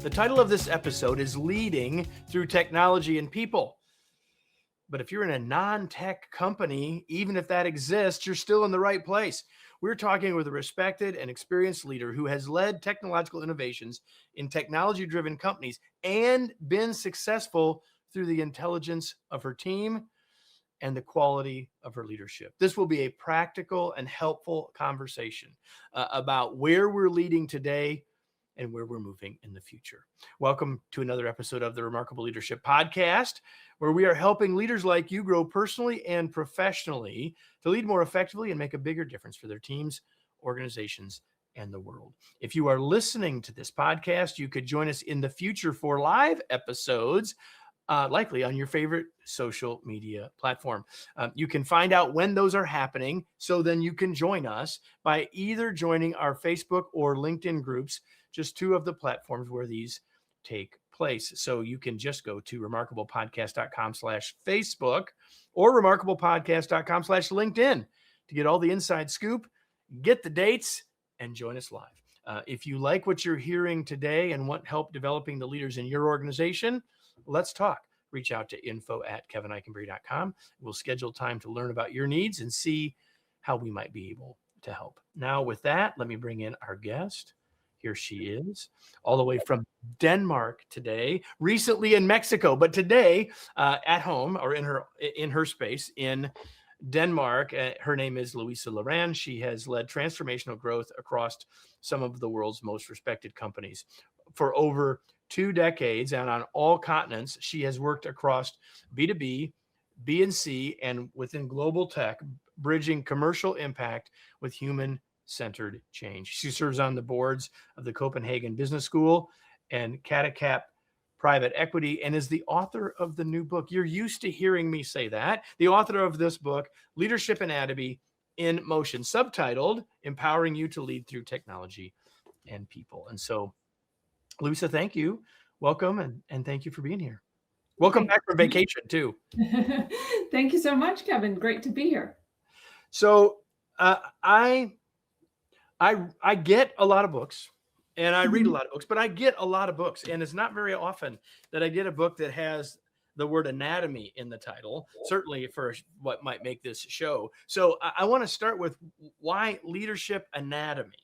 The title of this episode is Leading Through Technology and People. But if you're in a non-tech company, even if that exists, you're still in the right place. We're talking with a respected and experienced leader who has led technological innovations in technology-driven companies and been successful through the intelligence of her team and the quality of her leadership. This will be a practical and helpful conversation about where we're leading today and where we're moving in the future. Welcome to another episode of the Remarkable Leadership Podcast, where we are helping leaders like you grow personally and professionally to lead more effectively and make a bigger difference for their teams, organizations, and the world. If you are listening to this podcast, you could join us in the future for live episodes, likely on your favorite social media platform. You can find out when those are happening, so then you can join us by either joining our Facebook or LinkedIn groups, just two of the platforms where these take place. So you can just go to remarkablepodcast.com/Facebook or remarkablepodcast.com/LinkedIn to get all the inside scoop, get the dates, and join us live. If you like what you're hearing today and want help developing the leaders in your organization, let's talk. Reach out to info@kevineikenberry.com. We'll schedule time to learn about your needs and see how we might be able to help. Now, with that, let me bring in our guest. Here she is, all the way from Denmark today, recently in Mexico, but today at home or in her space in Denmark. Her name is Louisa Loran. She has led transformational growth across some of the world's most respected companies for over 2 decades, and on all continents. She has worked across B2B, B&C, and within global tech, bridging commercial impact with human-centered change. She serves on the boards of the Copenhagen Business School and Catacap Private Equity, and is the author of the new book. You're used to hearing me say that. The author of this book, Leadership Anatomy in Motion, subtitled Empowering You to Lead Through Technology and People. And so, Louisa, thank you. Welcome, and thank you for being here. Welcome back from vacation, too. Thank you so much, Kevin. Great to be here. So I get a lot of books, and I read a lot of books, but I get a lot of books, and it's not very often that I get a book that has the word anatomy in the title, certainly for what might make this show. So I want to start with, why leadership anatomy?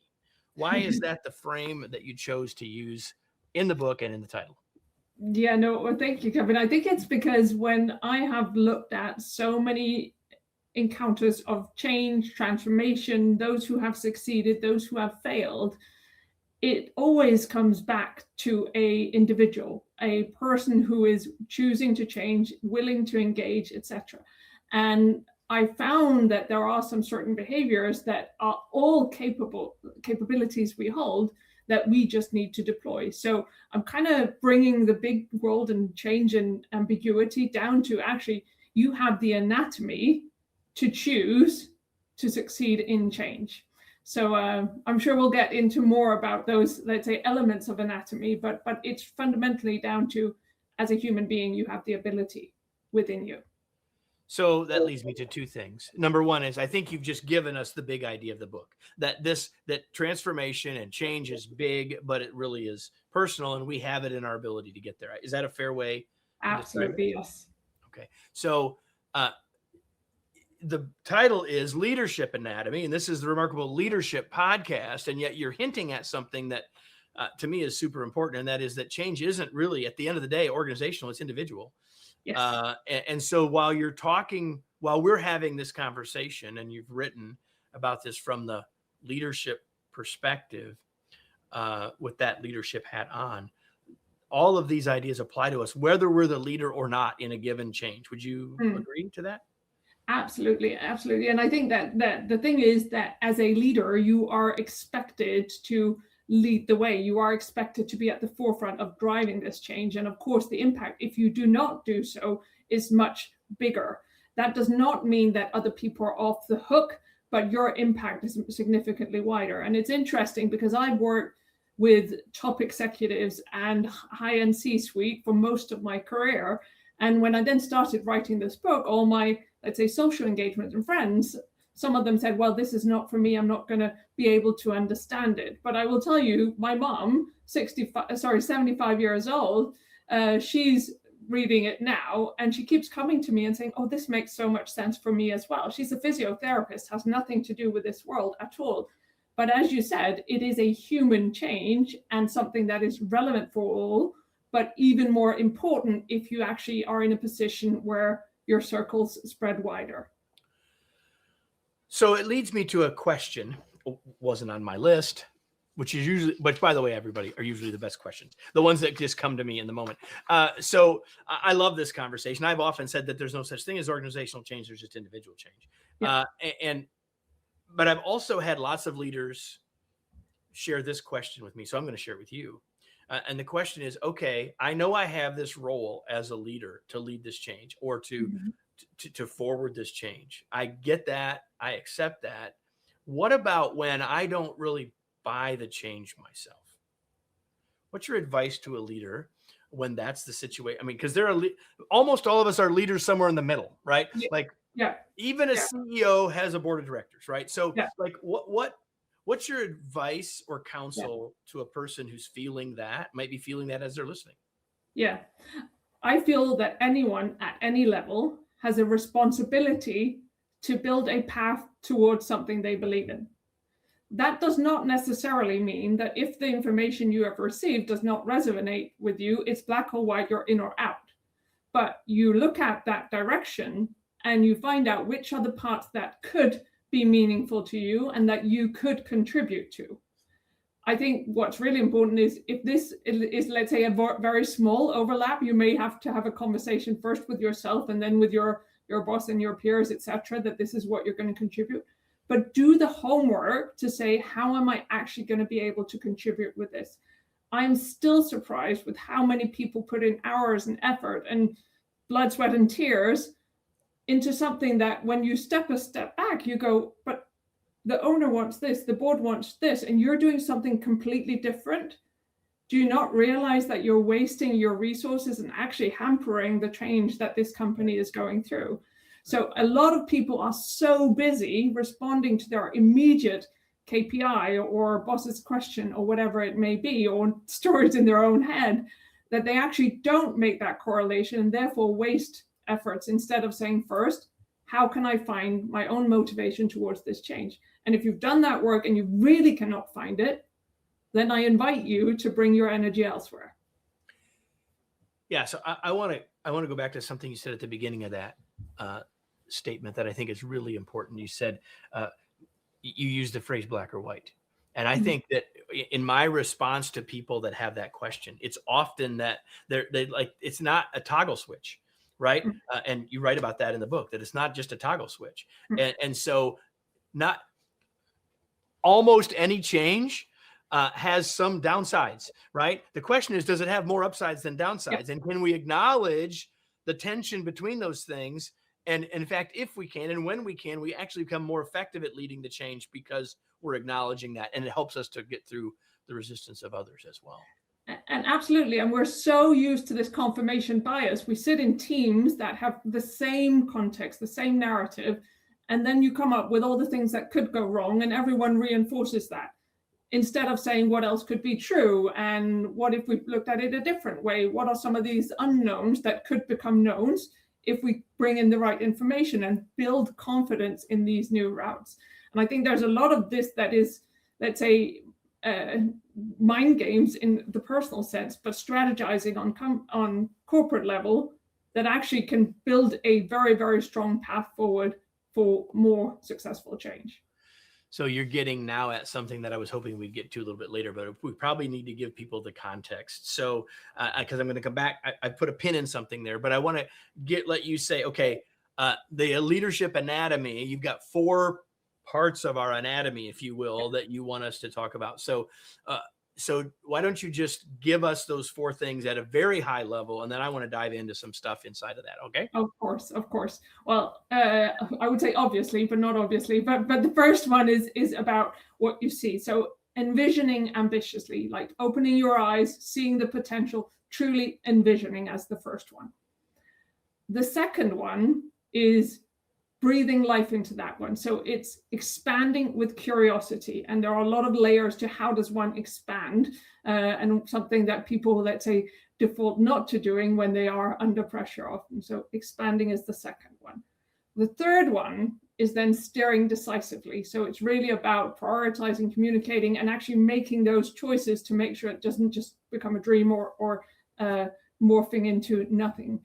Why is that the frame that you chose to use in the book and in the title? Yeah, no, well, thank you, Kevin. I think it's because when I have looked at so many encounters of change, transformation, those who have succeeded, those who have failed, it always comes back to a individual, a person who is choosing to change, willing to engage, etc. And I found that there are some certain behaviors that are all capabilities we hold that we just need to deploy. So I'm kind of bringing the big world and change and ambiguity down to, actually, you have the anatomy to choose to succeed in change. So I'm sure we'll get into more about those, let's say, elements of anatomy, but it's fundamentally down to, as a human being, you have the ability within you. So that leads me to 2 things. Number one is, I think you've just given us the big idea of the book, that transformation and change is big, but it really is personal, and we have it in our ability to get there. Is that a fair way? Absolutely, yes. Okay. So the title is Leadership Anatomy, and this is the Remarkable Leadership Podcast, and yet you're hinting at something that to me is super important, and that is that change isn't really, at the end of the day, organizational, it's individual. Yes. And so while we're having this conversation, and you've written about this from the leadership perspective, with that leadership hat on, all of these ideas apply to us, whether we're the leader or not in a given change. Would you agree to that? Absolutely. And I think that the thing is that as a leader, you are expected to lead the way. You are expected to be at the forefront of driving this change. And of course, the impact, if you do not do so, is much bigger. That does not mean that other people are off the hook, but your impact is significantly wider. And it's interesting because I've worked with top executives and high-end C-suite for most of my career. And when I then started writing this book, all my, let's say, social engagement and friends, some of them said, well, this is not for me. I'm not going to be able to understand it. But I will tell you, my mom 75 years old. She's reading it now, and she keeps coming to me and saying, oh, this makes so much sense for me as well. She's a physiotherapist, has nothing to do with this world at all. But as you said, it is a human change and something that is relevant for all, but even more important if you actually are in a position where your circles spread wider. So it leads me to a question, wasn't on my list, which by the way, everybody, are usually the best questions, the ones that just come to me in the moment. So I love this conversation. I've often said that there's no such thing as organizational change, there's just individual change. Yeah. But I've also had lots of leaders share this question with me, so I'm going to share it with you. And the question is, okay, I know I have this role as a leader to lead this change or to forward this change. I get that. I accept that. What about when I don't really buy the change myself? What's your advice to a leader when that's the situation? I mean, because almost all of us are leaders somewhere in the middle, right? Yeah. Like, yeah. Even a CEO has a board of directors, right? So like what's your advice or counsel to a person who's might be feeling that as they're listening? Yeah. I feel that anyone at any level has a responsibility to build a path towards something they believe in. That does not necessarily mean that if the information you have received does not resonate with you, it's black or white, you're in or out. But you look at that direction and you find out which are the parts that could be meaningful to you and that you could contribute to. I think what's really important is if this is, let's say, a very small overlap, you may have to have a conversation first with yourself and then with your boss and your peers, etc., that this is what you're going to contribute. But do the homework to say, how am I actually going to be able to contribute with this? I'm still surprised with how many people put in hours and effort and blood, sweat, and tears into something that when you step a step back, you go, but the owner wants this, the board wants this, and you're doing something completely different. Do you not realize that you're wasting your resources and actually hampering the change that this company is going through? So a lot of people are so busy responding to their immediate KPI or boss's question or whatever it may be, or stories in their own head, that they actually don't make that correlation and therefore waste efforts instead of saying first, how can I find my own motivation towards this change? And if you've done that work and you really cannot find it, then I invite you to bring your energy elsewhere. Yeah, so I want to go back to something you said at the beginning of that statement that I think is really important. You said you used the phrase black or white. And I think that in my response to people that have that question, it's often that they like, it's not a toggle switch, right? And you write about that in the book, that it's not just a toggle switch. And so not almost any change has some downsides, right? The question is, does it have more upsides than downsides? And can we acknowledge the tension between those things? And in fact, if we can, and when we can, we actually become more effective at leading the change because we're acknowledging that, and it helps us to get through the resistance of others as well. And absolutely. And we're so used to this confirmation bias. We sit in teams that have the same context, the same narrative, and then you come up with all the things that could go wrong, and everyone reinforces that. Instead of saying what else could be true, and what if we looked at it a different way? What are some of these unknowns that could become knowns if we bring in the right information and build confidence in these new routes? And I think there's a lot of this that is, let's say, mind games in the personal sense, but strategizing on corporate level that actually can build a very, very strong path forward for more successful change. So you're getting now at something that I was hoping we'd get to a little bit later, but we probably need to give people the context. So, because I'm going to come back, I put a pin in something there, but I want to let you say, okay, the leadership anatomy, you've got 4 parts of our anatomy, if you will, that you want us to talk about. So why don't you just give us those 4 things at a very high level, and then I want to dive into some stuff inside of that. Okay? Of course. Well, I would say obviously, but not obviously. But the first one is about what you see. So envisioning ambitiously, like opening your eyes, seeing the potential, truly envisioning as the first one. The second one is breathing life into that one. So it's expanding with curiosity. And there are a lot of layers to how does one expand, and something that people, let's say, default not to doing when they are under pressure often. So expanding is the second one. The third one is then steering decisively. So it's really about prioritizing, communicating, and actually making those choices to make sure it doesn't just become a dream or morphing into nothing.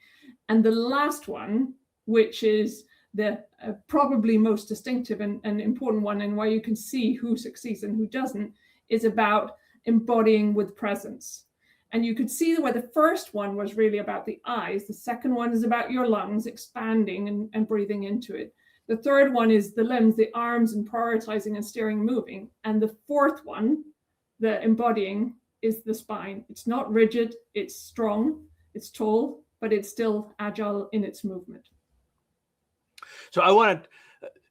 And the last one, which is the probably most distinctive and important one, and where you can see who succeeds and who doesn't, is about embodying with presence. And you could see where the first one was really about the eyes. The second one is about your lungs, expanding and breathing into it. The third one is the limbs, the arms, and prioritizing and steering, moving. And the fourth one, the embodying, is the spine. It's not rigid, it's strong, it's tall, but it's still agile in its movement. So I want to,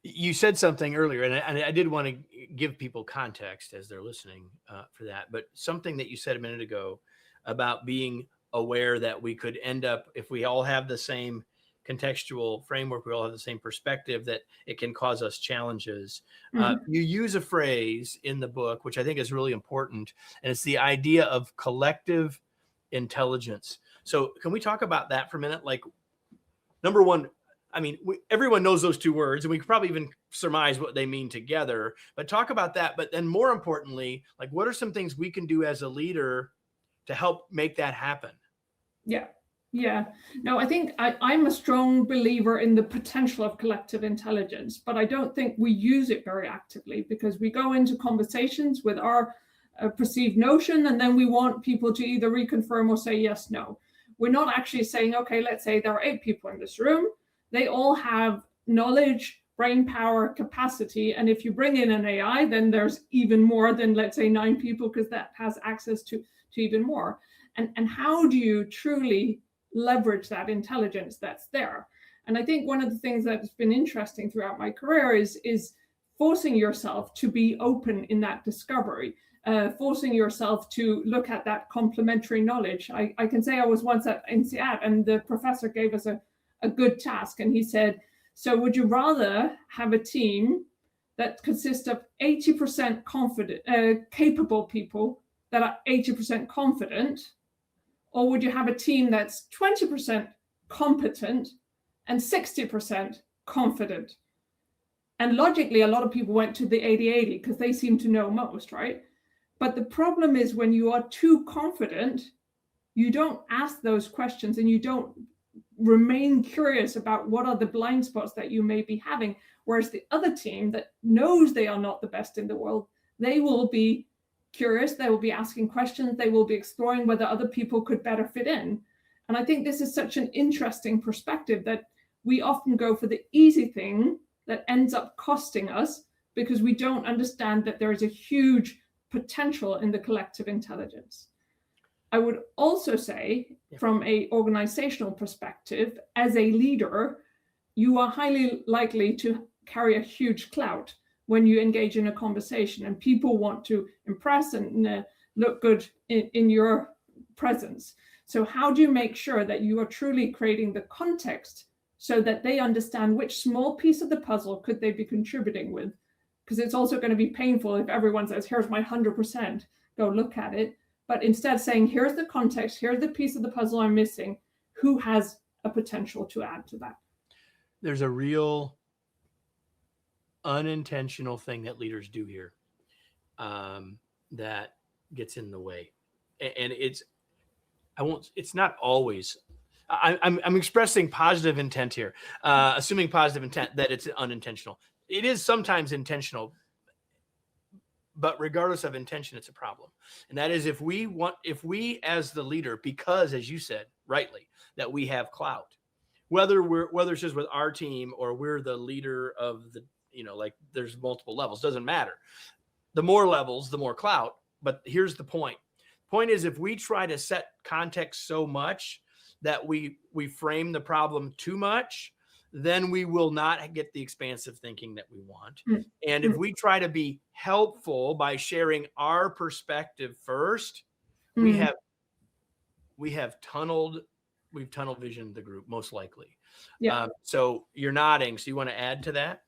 you said something earlier, and I did want to give people context as they're listening for that, but something that you said a minute ago about being aware that we could end up, if we all have the same contextual framework, we all have the same perspective, that it can cause us challenges. You use a phrase in the book, which I think is really important, and it's the idea of collective intelligence. So can we talk about that for a minute? Like, number one, I mean, everyone knows those two words, and we could probably even surmise what they mean together, but talk about that. But then more importantly, like, what are some things we can do as a leader to help make that happen? Yeah. No, I think I'm a strong believer in the potential of collective intelligence, but I don't think we use it very actively, because we go into conversations with our perceived notion, and then we want people to either reconfirm or say yes, no. We're not actually saying, okay, let's say there are 8 people in this room. They all have knowledge, brain power, capacity. And if you bring in an AI, then there's even more than, let's say, 9 people, because that has access to even more. And how do you truly leverage that intelligence that's there? And I think one of the things that's been interesting throughout my career is forcing yourself to be open in that discovery, forcing yourself to look at that complementary knowledge. I can say I was once at INSEAD, and the professor gave us a good task, and he said, so would you rather have a team that consists of 80% capable people that are 80% confident, or would you have a team that's 20% competent and 60% confident? And logically, a lot of people went to the 80-80 because they seem to know most, right? But the problem is, when you are too confident, you don't ask those questions, and you don't remain curious about what are the blind spots that you may be having. Whereas the other team that knows they are not the best in the world, they will be curious, they will be asking questions, they will be exploring whether other people could better fit in. And I think this is such an interesting perspective, that we often go for the easy thing that ends up costing us, because we don't understand that there is a huge potential in the collective intelligence. I would also say, from an organizational perspective, as a leader, you are highly likely to carry a huge clout when you engage in a conversation, and people want to impress and look good in your presence. So how do you make sure that you are truly creating the context so that they understand which small piece of the puzzle could they be contributing with? Because it's also going to be painful if everyone says, here's my 100%, go look at it. But instead saying, here's the context, here's the piece of the puzzle I'm missing, who has a potential to add to that? There's a real unintentional thing that leaders do here that gets in the way. And it's not always, I'm expressing positive intent here, assuming positive intent, that it's unintentional. It is sometimes intentional, but regardless of intention, it's a problem. And that is, if we as the leader, because as you said rightly, that we have clout, whether it's just with our team or we're the leader of the, like, there's multiple levels, doesn't matter. The more levels, the more clout. But here's the point. Point is, if we try to set context so much that we frame the problem too much, then we will not get the expansive thinking that we want. And if we try to be helpful by sharing our perspective first, we've tunnel visioned the group, most likely. Yeah. So you're nodding. So you want to add to that?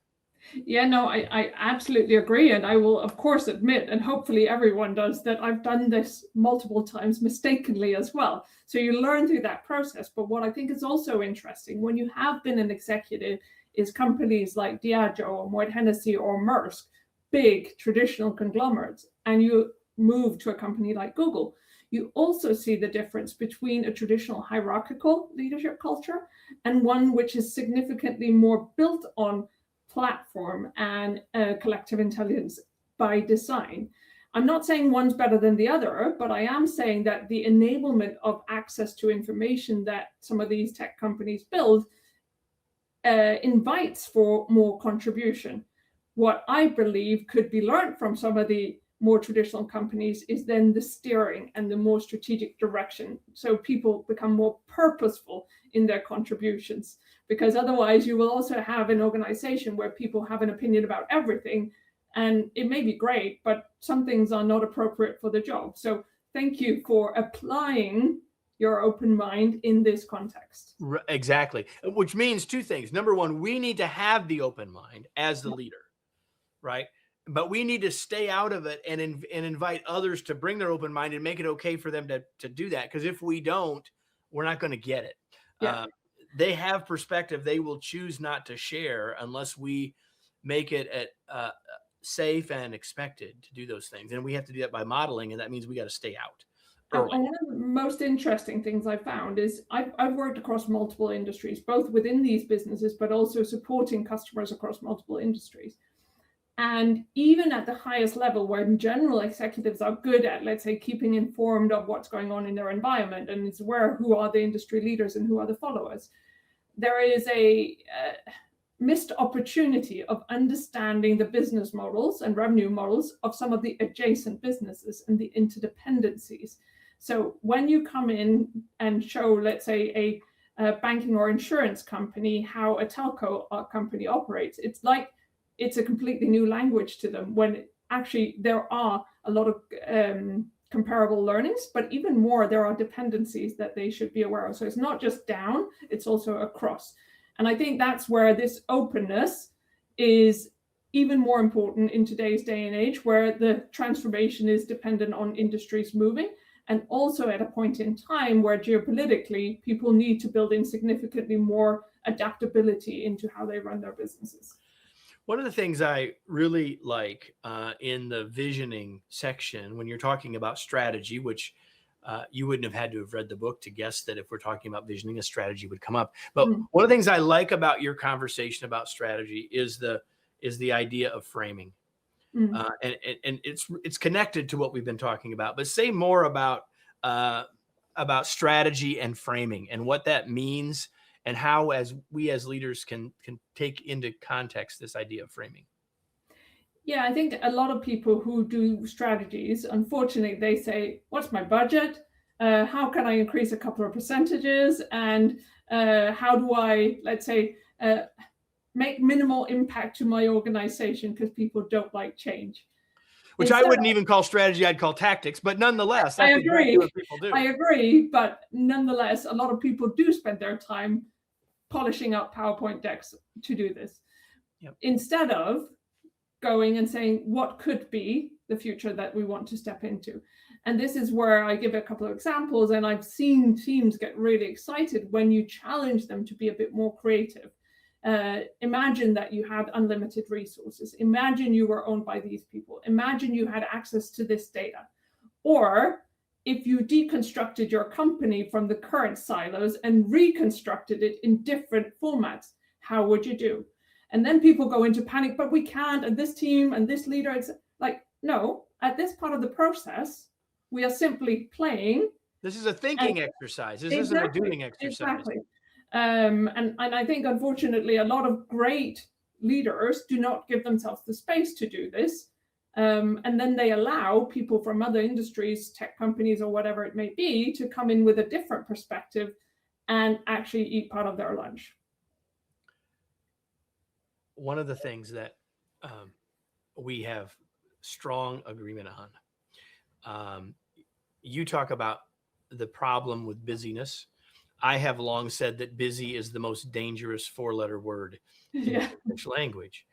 Yeah, no, I absolutely agree. And I will, of course, admit, and hopefully everyone does, that I've done this multiple times mistakenly as well. So you learn through that process. But what I think is also interesting when you have been an executive is companies like Diageo or Moet Hennessy or Maersk, big traditional conglomerates, and you move to a company like Google. You also see the difference between a traditional hierarchical leadership culture and one which is significantly more built on platform and collective intelligence by design. I'm not saying one's better than the other, but I am saying that the enablement of access to information that some of these tech companies build invites for more contribution. What I believe could be learned from some of the more traditional companies is then the steering and the more strategic direction. So people become more purposeful in their contributions, because otherwise you will also have an organization where people have an opinion about everything. And it may be great, but some things are not appropriate for the job. So thank you for applying your open mind in this context. Exactly. Which means two things. Number one, we need to have the open mind as the leader, right? But we need to stay out of it and invite others to bring their open mind and make it okay for them to do that. Because if we don't, we're not going to get it. Yeah. They have perspective. They will choose not to share unless we make it safe and expected to do those things. And we have to do that by modeling. And that means we got to stay out. And one of the most interesting things I found is I've worked across multiple industries, both within these businesses, but also supporting customers across multiple industries. And even at the highest level, where general executives are good at, let's say, keeping informed of what's going on in their environment and it's who are the industry leaders and who are the followers, there is a missed opportunity of understanding the business models and revenue models of some of the adjacent businesses and the interdependencies. So when you come in and show, let's say, a banking or insurance company how a telco company operates, it's like it's a completely new language to them, when actually there are a lot of comparable learnings, but even more, there are dependencies that they should be aware of. So it's not just down, it's also across. And I think that's where this openness is even more important in today's day and age, where the transformation is dependent on industries moving, and also at a point in time where geopolitically people need to build in significantly more adaptability into how they run their businesses. One of the things I really like in the visioning section, when you're talking about strategy, which you wouldn't have had to have read the book to guess that if we're talking about visioning, a strategy would come up. But one of the things I like about your conversation about strategy is the idea of framing. And it's connected to what we've been talking about, but say more about strategy and framing and what that means, and how as leaders can take into context this idea of framing. Yeah, I think a lot of people who do strategies, unfortunately, they say, what's my budget? How can I increase a couple of percentages? And how do I, let's say, make minimal impact to my organization, because people don't like change. Which I wouldn't even call strategy, I'd call tactics, but nonetheless, that's exactly what people do. I agree, but nonetheless, a lot of people do spend their time polishing up PowerPoint decks to do this. Yep. Instead of going and saying, what could be the future that we want to step into? And this is where I give a couple of examples, and I've seen teams get really excited when you challenge them to be a bit more creative. Imagine that you had unlimited resources. Imagine you were owned by these people. Imagine you had access to this data. Or if you deconstructed your company from the current silos and reconstructed it in different formats, how would you do? And then people go into panic, but we can't, and this team and this leader, it's like, no, at this part of the process, we are simply playing. This is a thinking exercise. This isn't a doing exercise. Exactly. And I think, unfortunately, a lot of great leaders do not give themselves the space to do this. And then they allow people from other industries, tech companies, or whatever it may be, to come in with a different perspective and actually eat part of their lunch. One of the things that we have strong agreement on, you talk about the problem with busyness. I have long said that busy is the most dangerous four-letter word in Yeah. English language.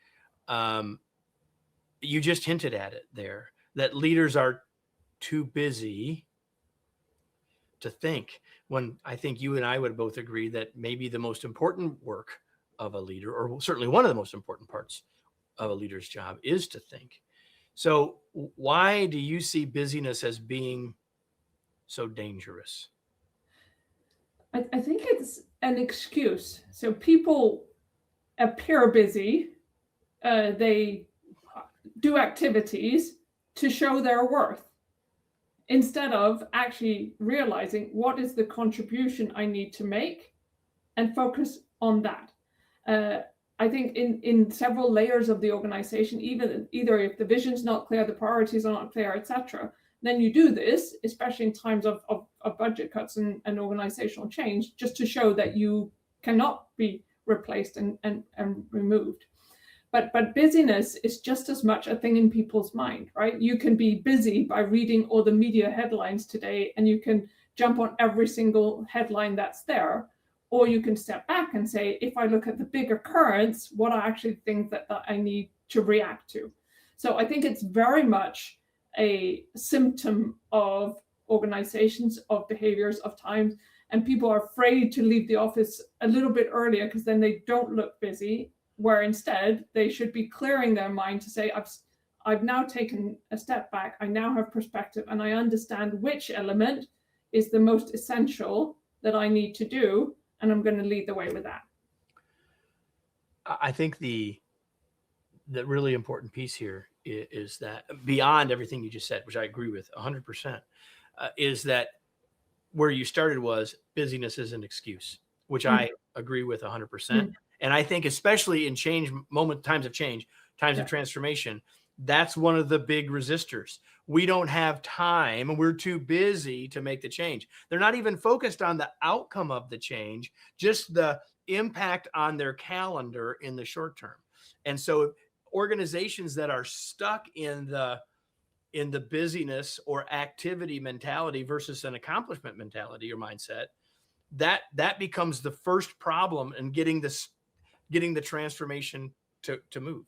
You just hinted at it there, that leaders are too busy to think, when I think you and I would both agree that maybe the most important work of a leader, or certainly one of the most important parts of a leader's job, is to think. So why do you see busyness as being so dangerous? I think it's an excuse. So people appear busy, they do activities to show their worth, instead of actually realizing what is the contribution I need to make and focus on that. I think in several layers of the organization, either if the vision's not clear, the priorities are not clear, etc., then you do this, especially in times of budget cuts and organizational change, just to show that you cannot be replaced and removed. But busyness is just as much a thing in people's mind, right? You can be busy by reading all the media headlines today, and you can jump on every single headline that's there. Or you can step back and say, if I look at the bigger currents, what are actually things that I need to react to? So I think it's very much a symptom of organizations, of behaviors, of times, and people are afraid to leave the office a little bit earlier because then they don't look busy, where instead they should be clearing their mind to say, I've now taken a step back, I now have perspective, and I understand which element is the most essential that I need to do, and I'm going to lead the way with that. I think the really important piece here is that, beyond everything you just said, which I agree with 100%, is that where you started was busyness is an excuse, which I agree with 100%. And I think especially in times of change, times of transformation, that's one of the big resistors. We don't have time, and we're too busy to make the change. They're not even focused on the outcome of the change, just the impact on their calendar in the short term. And so organizations that are stuck in the busyness or activity mentality versus an accomplishment mentality or mindset, that becomes the first problem in getting the transformation to move.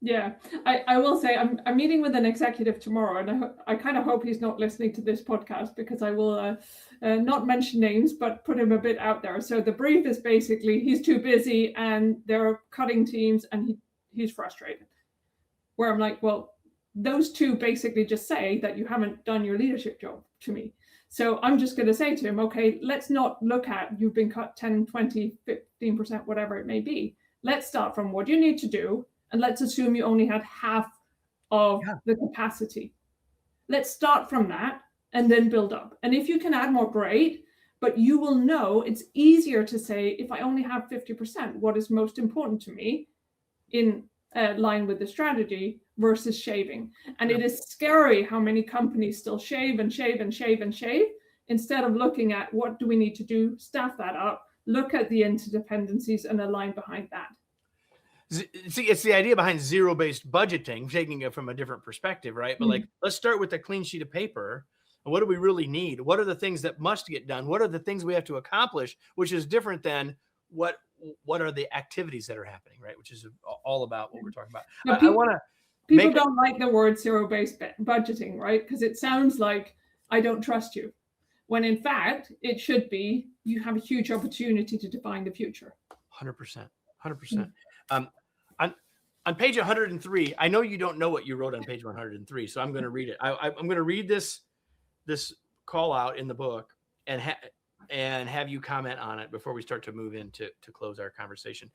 Yeah, I will say I'm meeting with an executive tomorrow, and I kind of hope he's not listening to this podcast, because I will not mention names, but put him a bit out there. So the brief is basically he's too busy and they're cutting teams, and he's frustrated. Where I'm like, well, those two basically just say that you haven't done your leadership job to me. So I'm just going to say to him, okay, let's not look at you've been cut 10, 20, 15%, whatever it may be. Let's start from what you need to do. And let's assume you only had half of the capacity. Let's start from that and then build up. And if you can add more, great, but you will know it's easier to say, if I only have 50%, what is most important to me in line with the strategy versus shaving. And it is scary how many companies still shave and shave and shave and shave, instead of looking at what do we need to do, staff that up, look at the interdependencies and align behind that. See, it's the idea behind zero-based budgeting, taking it from a different perspective, right? But like, let's start with a clean sheet of paper. And what do we really need? What are the things that must get done? What are the things we have to accomplish? Which is different than what are the activities that are happening, right? Which is all about what we're talking about. Now, I want to. People don't like the word zero-based budgeting, right? Because it sounds like I don't trust you. When in fact, it should be you have a huge opportunity to define the future. 100%. 100%. On page 103, I know you don't know what you wrote on page 103, so I'm going to read it. I'm going to read this call out in the book and have you comment on it before we start to move into to close our conversation.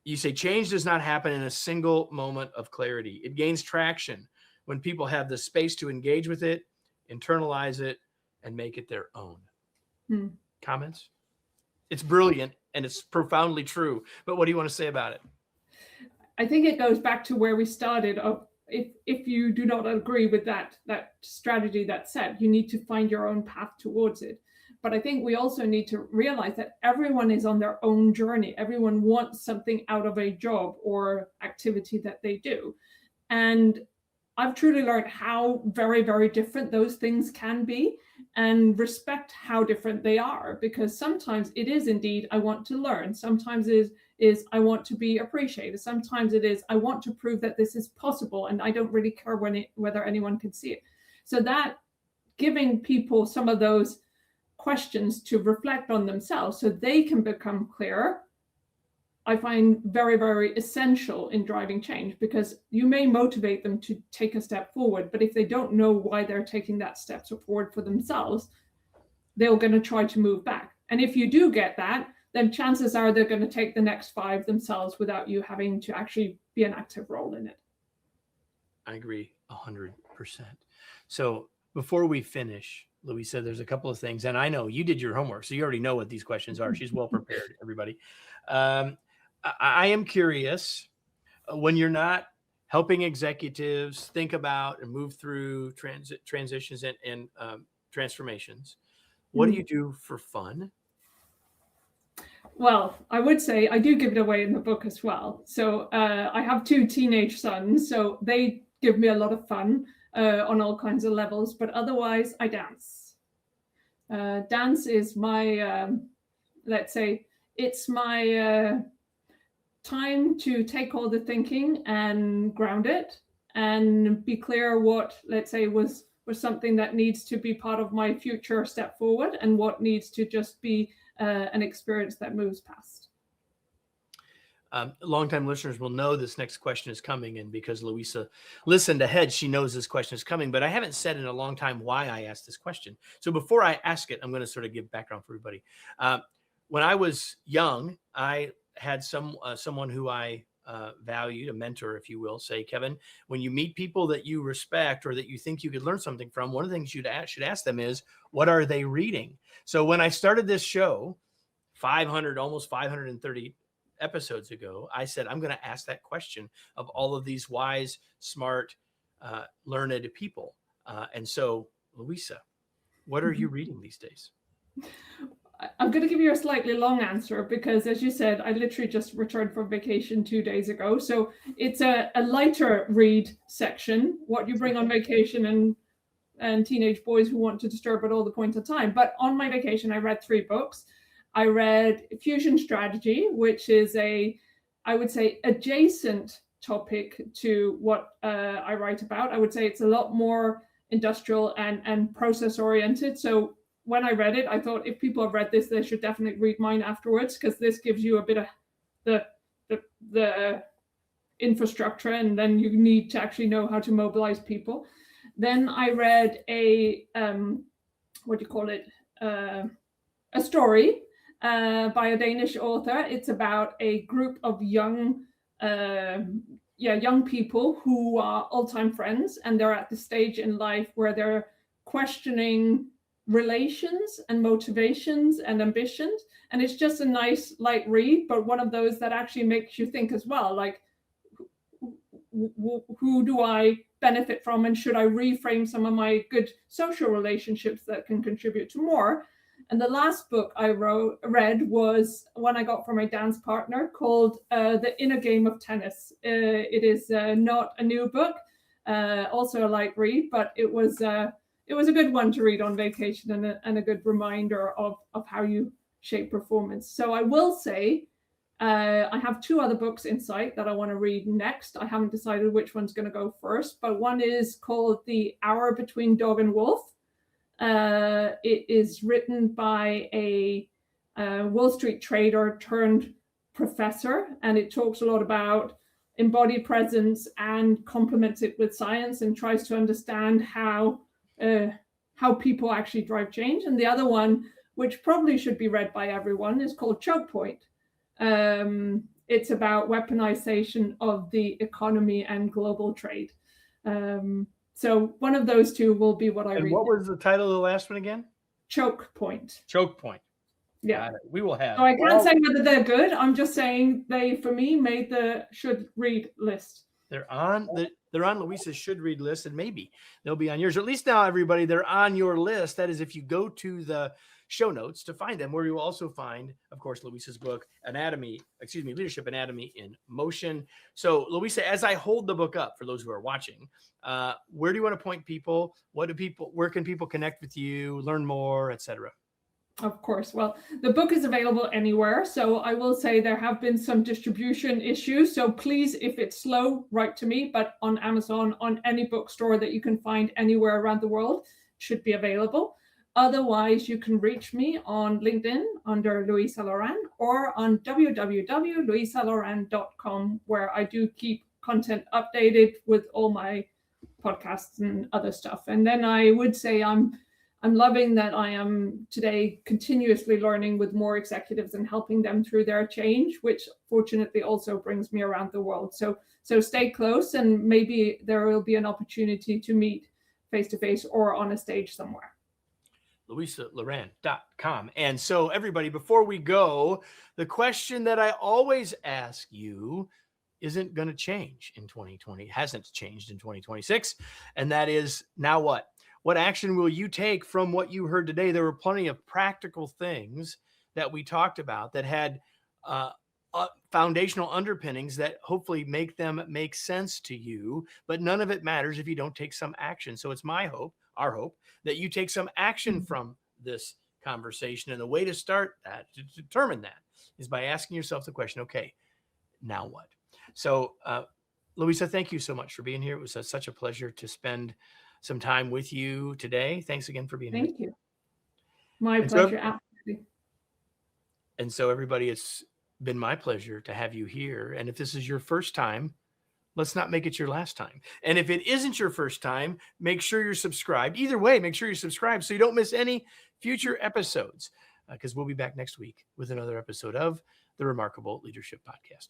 You say change does not happen in a single moment of clarity. It gains traction when people have the space to engage with it, internalize it, and make it their own. Comments? It's brilliant and it's profoundly true. But what do you want to say about it? I think it goes back to where we started. If you do not agree with that strategy that's set, you need to find your own path towards it. But I think we also need to realize that everyone is on their own journey. Everyone wants something out of a job or activity that they do. And I've truly learned how very, very different those things can be, and respect how different they are, because sometimes it is indeed, I want to learn. Sometimes it is I want to be appreciated. Sometimes it is I want to prove that this is possible, and I don't really care whether anyone can see it. So that giving people some of those questions to reflect on themselves so they can become clearer, I find very, very essential in driving change, because you may motivate them to take a step forward, but if they don't know why they're taking that step forward for themselves, they're going to try to move back. And if you do get that, then chances are they're going to take the next 5 themselves without you having to actually be an active role in it. I agree 100%. So before we finish, Louisa, there's a couple of things, and I know you did your homework, so you already know what these questions are. She's well prepared, everybody. I am curious, when you're not helping executives think about and move through transitions and transformations, what do you do for fun? Well, I would say I do give it away in the book as well. So I have 2 teenage sons, so they give me a lot of fun on all kinds of levels, but otherwise I dance. Dance is my, let's say, it's my time to take all the thinking and ground it and be clear what, let's say, was something that needs to be part of my future step forward, and what needs to just be an experience that moves past. Longtime listeners will know this next question is coming, and because Louisa listened ahead, she knows this question is coming, but I haven't said in a long time why I asked this question. So before I ask it, I'm going to sort of give background for everybody. When I was young, I had someone who I valued, a mentor, if you will, say, Kevin, when you meet people that you respect or that you think you could learn something from, one of the things you should ask them is, what are they reading? So when I started this show, almost 530 episodes ago, I said, I'm going to ask that question of all of these wise, smart, learned people. And so, Louisa, what are you reading these days? I'm going to give you a slightly long answer, because as you said, I literally just returned from vacation 2 days ago. So it's a lighter read section, what you bring on vacation and teenage boys who want to disturb at all the point of time. But on my vacation, I read 3 books. I read Fusion Strategy, which is I would say, adjacent topic to what I write about. I would say it's a lot more industrial and process oriented. So when I read it, I thought if people have read this, they should definitely read mine afterwards, because this gives you a bit of the infrastructure, and then you need to actually know how to mobilize people. Then I read a story by a Danish author. It's about a group of young people who are all-time friends, and they're at the stage in life where they're questioning relations and motivations and ambitions. And it's just a nice light read, but one of those that actually makes you think as well, like, who do I benefit from, and should I reframe some of my good social relationships that can contribute to more? And the last book I read was one I got from my dance partner, called The Inner Game of Tennis. It is not a new book, also a light read, but it was a good one to read on vacation, and a good reminder of how you shape performance. So I will say, I have 2 other books in sight that I want to read next. I haven't decided which one's going to go first, but one is called The Hour Between Dog and Wolf. It is written by a Wall Street trader turned professor, and it talks a lot about embodied presence and complements it with science, and tries to understand how people actually drive change. And the other one, which probably should be read by everyone, is called Choke Point. It's about weaponization of the economy and global trade. So one of those 2 will be what I read. And what was the title of the last one again? Choke Point. Choke Point. Yeah. We will have. So I can't say whether they're good. I'm just saying they, for me, made the should read list. They're on Louisa's should read list, and maybe they'll be on yours. Or at least now, everybody, they're on your list. That is, if you go to the show notes to find them, where you will also find, of course, Louisa's book, Leadership Anatomy in Motion. So, Louisa, as I hold the book up for those who are watching, where do you want to point people? Where can people connect with you, learn more, etc.? Of course. Well, the book is available anywhere. So I will say there have been some distribution issues. So please, if it's slow, write to me. But on Amazon, on any bookstore that you can find anywhere around the world, should be available. Otherwise, you can reach me on LinkedIn under Louisa Loran, or on www.louisaloran.com, where I do keep content updated with all my podcasts and other stuff. And then I would say I'm loving that I am today continuously learning with more executives and helping them through their change, which fortunately also brings me around the world. So stay close, and maybe there will be an opportunity to meet face-to-face or on a stage somewhere. LouisaLoran.com. And so, everybody, before we go, the question that I always ask you isn't going to change in 2020, hasn't changed in 2026. And that is, now what? What action will you take from what you heard today? There were plenty of practical things that we talked about that had foundational underpinnings that hopefully make them make sense to you, but none of it matters if you don't take some action. So it's my hope, our hope, that you take some action from this conversation. And the way to start that, to determine that, is by asking yourself the question, okay, now what? So, Louisa, thank you so much for being here. It was such a pleasure to spend some time with you today. Thanks again for being here. Thank you. My pleasure. Absolutely. And so, everybody, it's been my pleasure to have you here. And if this is your first time, let's not make it your last time. And if it isn't your first time, make sure you're subscribed. Either way, make sure you're subscribed so you don't miss any future episodes, because we'll be back next week with another episode of the Remarkable Leadership Podcast.